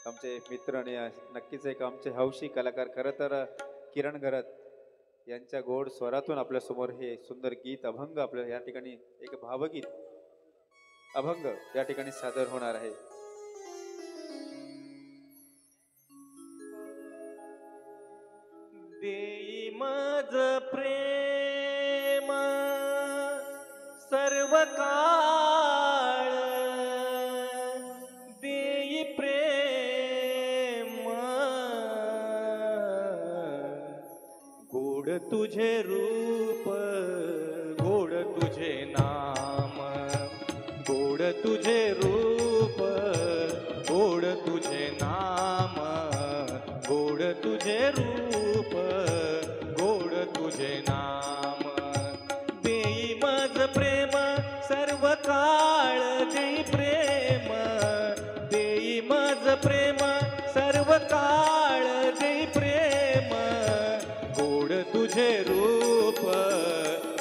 आमचे मित्र आणि नक्कीच एक आमचे हौशी कलाकार खरं तर किरण घरत यांच्या गोड स्वरातून आपल्या समोर हे सुंदर गीत अभंग आपल्या या ठिकाणी एक भावगीत अभंग या ठिकाणी सादर होणार आहे। देई माझ प्रेम सर्व काळ, देई प्रेम गोड तुझे रूप, गोड तुझे नाम, गोड तुझे रूप, गोड तुझे नाम, गोड तुझे रूप, गोड तुझे नाम। देई माझ प्रेम सर्व काळ, देई प्रेम, देई माझ प्रेम सर्व काळ, देई प्रेम गोड तुझे रूप,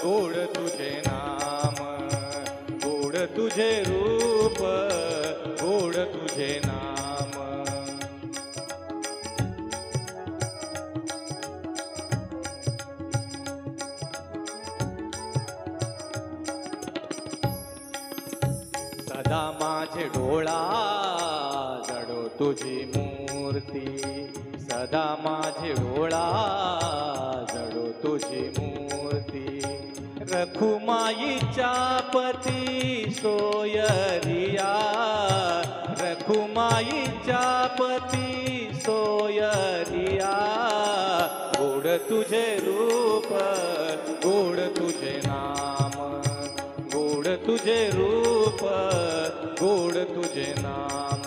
गोड तुझे नाम, गोड तुझे रूप, गोड तुझे नाम। सदा माझे डोळा जडो तुझी मूर्ती, सदा माझे डोळा जडो तुझी मूर्ती। रखुमाईच्या पती सोयरिया, रखुमाईच्या पती सोयरिया। गोड तुझे रूप, गोड तुझे नाम, गोड तुझे रूप, गोड तुझे नाम।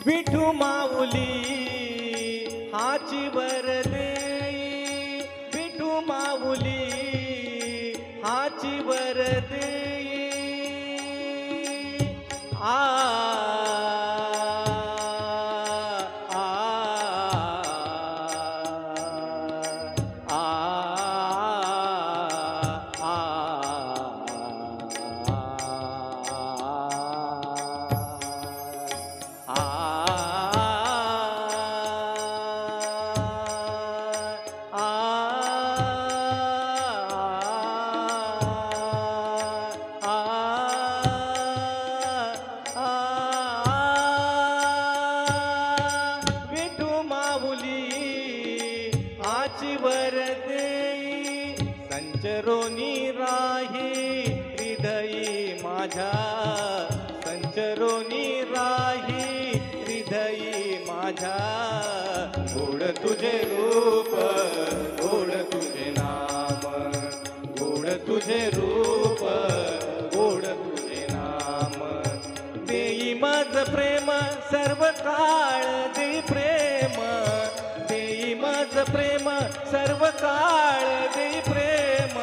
विठू माऊली हाची वर देई, विठू माऊली हाची वर देई। वर देई संचरोनी राही हृदयी माझ्या, संचरोनी राही हृदयी माझ्या। गोड तुझे रूप, गोड तुझे नाम, गोड तुझे रूप, गोड तुझे नाम। देई माझ प्रेम सर्व काळ, देई प्रेम, देई माझ प्रेम सर्व काळ, देई प्रेम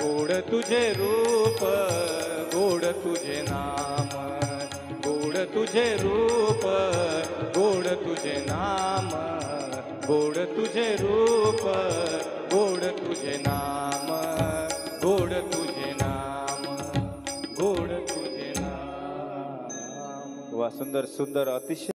गोड तुझे रूप, गोड तुझे नाम, गोड तुझे रूप, गोड तुझे नाम, गोड तुझे रूप, गोड तुझे नाम, गोड तुझे नाम, गोड तुझे नाम। वा सुंदर सुंदर अतिशय